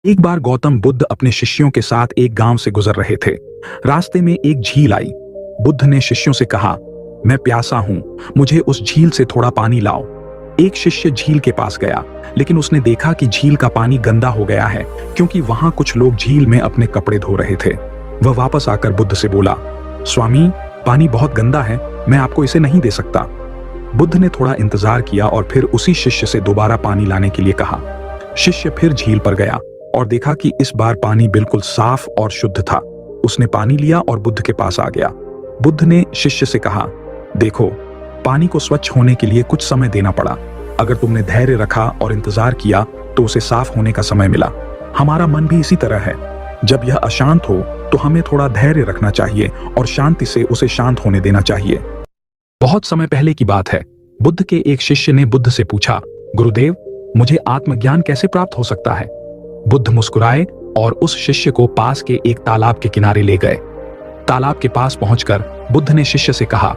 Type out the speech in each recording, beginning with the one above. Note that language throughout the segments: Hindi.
एक बार गौतम बुद्ध अपने शिष्यों के साथ एक गांव से गुजर रहे थे। रास्ते में एक झील आई। बुद्ध ने शिष्यों से कहा, मैं प्यासा हूं, मुझे उस झील से थोड़ा पानी लाओ। एक शिष्य झील के पास गया, लेकिन उसने देखा कि झील का पानी गंदा हो गया है, क्योंकि वहां कुछ लोग झील में अपने कपड़े धो रहे थे। वह वापस आकर बुद्ध से बोला, स्वामी, पानी बहुत गंदा है, मैं आपको इसे नहीं दे सकता। बुद्ध ने थोड़ा इंतजार किया और फिर उसी शिष्य से दोबारा पानी लाने के लिए कहा। शिष्य फिर झील पर गया और देखा कि इस बार पानी बिल्कुल साफ और शुद्ध था। उसने पानी लिया और बुद्ध के पास आ गया। बुद्ध ने शिष्य से कहा, देखो, पानी को स्वच्छ होने के लिए कुछ समय देना पड़ा। अगर तुमने धैर्य रखा और इंतजार किया तो उसे साफ होने का समय मिला। हमारा मन भी इसी तरह है। जब यह अशांत हो तो हमें थोड़ा धैर्य रखना चाहिए और शांति से उसे शांत होने देना चाहिए। बहुत समय पहले की बात है। बुद्ध के एक शिष्य ने बुद्ध से पूछा, गुरुदेव, मुझे आत्मज्ञान कैसे प्राप्त हो सकता है? बुद्ध मुस्कुराए और उस शिष्य को पास के एक तालाब के किनारे ले गए। तालाब के पास पहुंचकर बुद्ध ने शिष्य से कहा,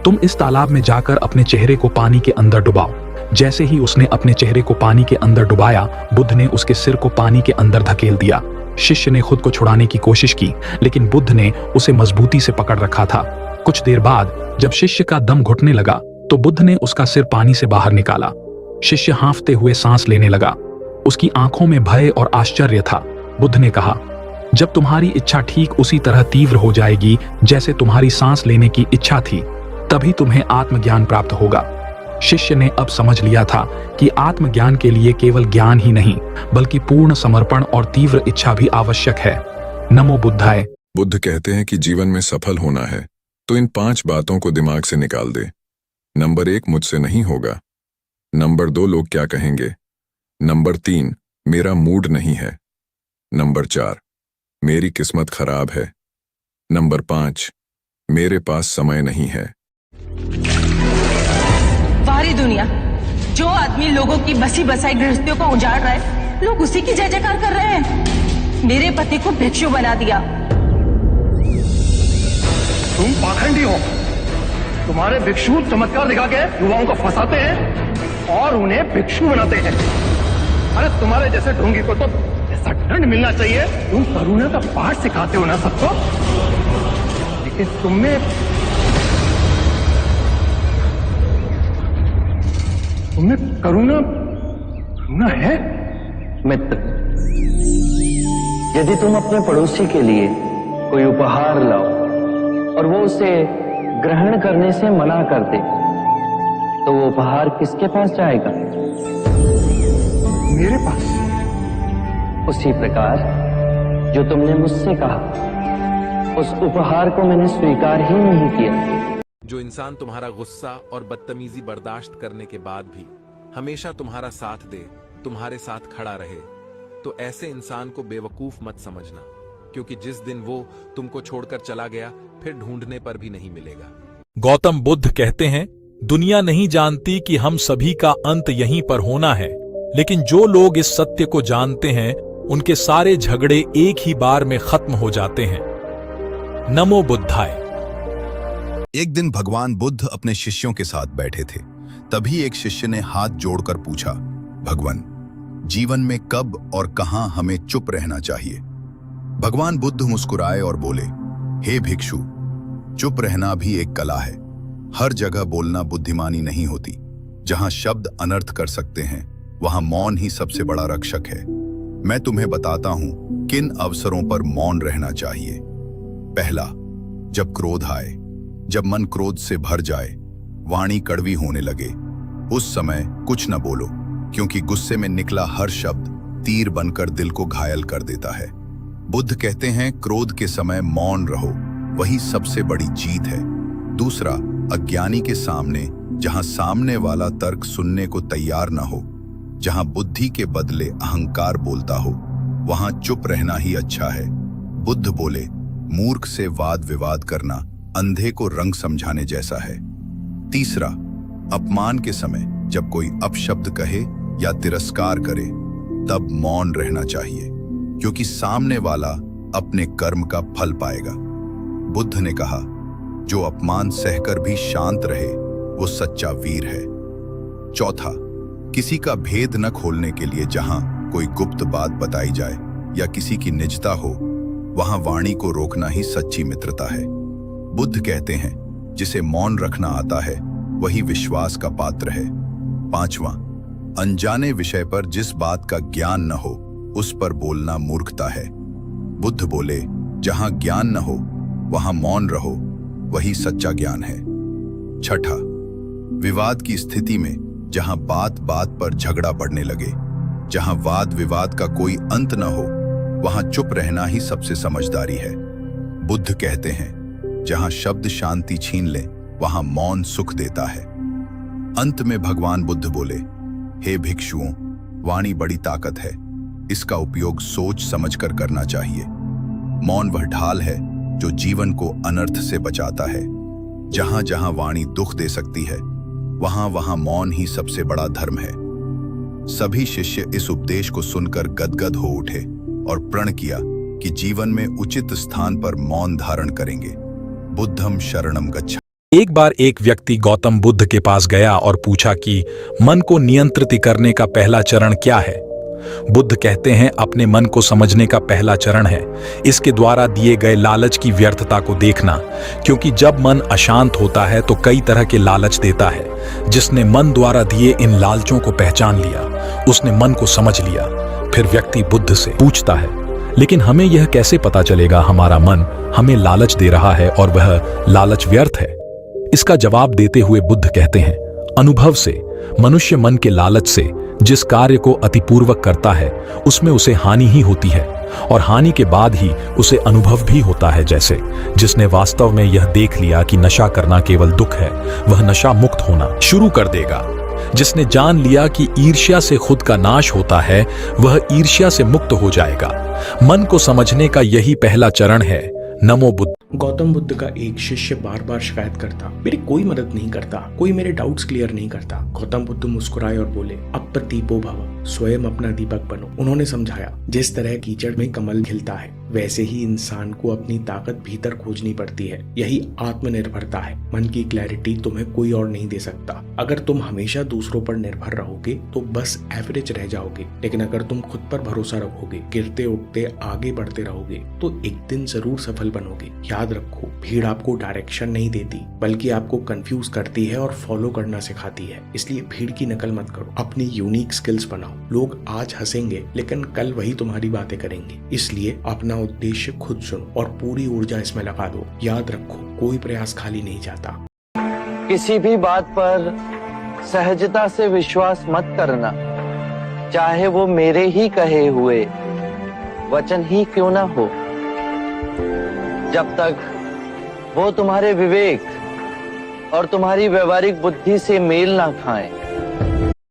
तुम इस तालाब में जाकर अपने चेहरे को पानी के अंदर डुबाओ। जैसे ही उसने अपने चेहरे को पानी के अंदर डुबाया, बुद्ध ने उसके सिर को पानी के अंदर धकेल दिया। शिष्य ने खुद को छुड़ाने की कोशिश की, लेकिन बुद्ध ने उसे मजबूती से पकड़ रखा था। कुछ देर बाद जब शिष्य का दम घुटने लगा तो बुद्ध ने उसका सिर पानी से बाहर निकाला। शिष्य हांफते हुए सांस लेने लगा। उसकी आंखों में भय और आश्चर्य था। बुद्ध ने कहा, जब तुम्हारी इच्छा ठीक उसी तरह तीव्र हो जाएगी जैसे तुम्हारी सांस लेने की इच्छा थी, तभी तुम्हें आत्मज्ञान प्राप्त होगा। शिष्य ने अब समझ लिया था कि आत्मज्ञान के लिए केवल ज्ञान ही नहीं, बल्कि पूर्ण समर्पण और तीव्र इच्छा भी आवश्यक है। नमो बुद्धाय। बुद्ध कहते हैं कि जीवन में सफल होना है तो इन 5 बातों को दिमाग से निकाल दे। नंबर 1, मुझसे नहीं होगा। नंबर 2, लोग क्या कहेंगे। नंबर 3, मेरा मूड नहीं है। नंबर 4, मेरी किस्मत खराब है। नंबर 5, मेरे पास समय नहीं है। सारी दुनिया, जो आदमी लोगों की बसी बसाई गृहस्थियों को उजाड़ रहा है, लोग उसी की जय जयकार कर रहे हैं। मेरे पति को भिक्षु बना दिया। तुम पाखंडी हो। तुम्हारे भिक्षु चमत्कार दिखा के युवाओं को फंसाते हैं और उन्हें भिक्षु बनाते हैं। अरे तुम्हारे जैसे ढोंगी को तो ऐसा दंड मिलना चाहिए। तुम करुणा का पाठ सिखाते हो ना सबको, लेकिन तुम्हें करुणा है। मित्र, यदि तुम अपने पड़ोसी के लिए कोई उपहार लाओ और वो उसे ग्रहण करने से मना कर दे, तो वो उपहार किसके पास जाएगा? मेरे पास। उसी प्रकार जो तुमने मुझसे कहा, उस उपहार को मैंने स्वीकार ही नहीं किया। जो इंसान तुम्हारा गुस्सा और बदतमीजी बर्दाश्त करने के बाद भी हमेशा तुम्हारा साथ दे, तुम्हारे साथ खड़ा रहे, तो ऐसे इंसान को बेवकूफ मत समझना, क्योंकि जिस दिन वो तुमको छोड़कर चला गया, फिर ढूंढने पर भी नहीं मिलेगा। गौतम बुद्ध कहते हैं, दुनिया नहीं जानती कि हम सभी का अंत यहीं पर होना है, लेकिन जो लोग इस सत्य को जानते हैं, उनके सारे झगड़े एक ही बार में खत्म हो जाते हैं। नमो बुद्धाय। एक दिन भगवान बुद्ध अपने शिष्यों के साथ बैठे थे। तभी एक शिष्य ने हाथ जोड़कर पूछा, भगवान, जीवन में कब और कहां हमें चुप रहना चाहिए? भगवान बुद्ध मुस्कुराए और बोले, हे भिक्षु, चुप रहना भी एक कला है। हर जगह बोलना बुद्धिमानी नहीं होती। जहां शब्द अनर्थ कर सकते हैं, वहां मौन ही सबसे बड़ा रक्षक है। मैं तुम्हें बताता हूं किन अवसरों पर मौन रहना चाहिए। पहला, जब क्रोध आए, जब मन क्रोध से भर जाए, वाणी कड़वी होने लगे, उस समय कुछ न बोलो, क्योंकि गुस्से में निकला हर शब्द तीर बनकर दिल को घायल कर देता है। बुद्ध कहते हैं, क्रोध के समय मौन रहो, वही सबसे बड़ी जीत है। दूसरा, अज्ञानी के सामने, जहां सामने वाला तर्क सुनने को तैयार न हो, जहां बुद्धि के बदले अहंकार बोलता हो, वहां चुप रहना ही अच्छा है। बुद्ध बोले, मूर्ख से वाद विवाद करना अंधे को रंग समझाने जैसा है। तीसरा, अपमान के समय जब कोई अपशब्द कहे या तिरस्कार करे, तब मौन रहना चाहिए, क्योंकि सामने वाला अपने कर्म का फल पाएगा। बुद्ध ने कहा, जो अपमान सहकर भी शांत रहे, वो सच्चा वीर है। चौथा, किसी का भेद न खोलने के लिए जहां कोई गुप्त बात बताई जाए, या किसी की निजता हो, वहां वाणी को रोकना ही सच्ची मित्रता है। बुद्ध कहते हैं, जिसे मौन रखना आता है वही विश्वास का पात्र है। 5वां, अनजाने विषय पर जिस बात का ज्ञान न हो उस पर बोलना मूर्खता है। बुद्ध बोले, जहां ज्ञान न हो वहां मौन रहो, वही सच्चा ज्ञान है। 6, विवाद की स्थिति में जहां बात बात पर झगड़ा बढ़ने लगे, जहां वाद विवाद का कोई अंत न हो, वहां चुप रहना ही सबसे समझदारी है। बुद्ध कहते हैं, जहां शब्द शांति छीन ले वहां मौन सुख देता है। अंत में भगवान बुद्ध बोले, हे भिक्षुओं, वाणी बड़ी ताकत है, इसका उपयोग सोच समझकर करना चाहिए। मौन वह ढाल है जो जीवन को अनर्थ से बचाता है। जहां जहां वाणी दुख दे सकती है, वहां वहां मौन ही सबसे बड़ा धर्म है। सभी शिष्य इस उपदेश को सुनकर गदगद हो उठे और प्रण किया कि जीवन में उचित स्थान पर मौन धारण करेंगे। बुद्धम शरणम गच्छ। एक बार एक व्यक्ति गौतम बुद्ध के पास गया और पूछा कि मन को नियंत्रित करने का पहला चरण क्या है। बुद्ध कहते हैं, अपने मन को समझने का पहला चरण है इसके द्वारा दिए गए लालच की व्यर्थता को देखना, क्योंकि जब मन अशांत होता है तो कई तरह के लालच देता है। जिसने मन द्वारा दिए इन लालचों को पहचान लिया, उसने मन को समझ लिया। फिर व्यक्ति बुद्ध से पूछता है, लेकिन हमें यह कैसे पता चलेगा हमारा मन हमें लालच दे रहा है और वह लालच व्यर्थ है? इसका जवाब देते हुए बुद्ध कहते हैं, अनुभव से। मनुष्य मन के लालच से जिस कार्य को अतिपूर्वक करता है उसमें उसे हानि ही होती है, और हानि के बाद ही उसे अनुभव भी होता है। जैसे जिसने वास्तव में यह देख लिया कि नशा करना केवल दुख है, वह नशा मुक्त होना शुरू कर देगा। जिसने जान लिया कि ईर्ष्या से खुद का नाश होता है, वह ईर्ष्या से मुक्त हो जाएगा। मन को समझने का यही पहला चरण है। नमो बुद्ध। गौतम बुद्ध का एक शिष्य बार बार शिकायत करता, मेरी कोई मदद नहीं करता, कोई मेरे डाउट्स क्लियर नहीं करता। गौतम बुद्ध मुस्कुराए और बोले, अप्रदीपो भव, स्वयं अपना दीपक बनो। उन्होंने समझाया, जिस तरह कीचड़ में कमल खिलता है, वैसे ही इंसान को अपनी ताकत भीतर खोजनी पड़ती है। यही आत्मनिर्भरता है। मन की क्लैरिटी तुम्हें कोई और नहीं दे सकता। अगर तुम हमेशा दूसरों पर निर्भर रहोगे तो बस एवरेज रह जाओगे, लेकिन अगर तुम खुद पर भरोसा रखोगे, गिरते उठते आगे बढ़ते रहोगे, तो एक दिन जरूर सफल बनोगे। याद रखो, भीड़ आपको डायरेक्शन नहीं देती, बल्कि आपको कंफ्यूज करती है और फॉलो करना सिखाती है। इसलिए भीड़ की नकल मत करो, अपनी यूनिक स्किल्स बनाओ। लोग आज हंसेंगे, लेकिन कल वही तुम्हारी बातें करेंगे। इसलिए अपना उद्देश्य खुद चुनो और पूरी ऊर्जा इसमें लगा दो। याद रखो, कोई प्रयास खाली नहीं जाता। किसी भी बात पर सहजता से विश्वास मत करना, चाहे वो मेरे ही कहे हुए वचन ही क्यों ना हो। जब तक वो तुम्हारे विवेक और तुम्हारी व्यवहारिक बुद्धि से मेल ना खाएं,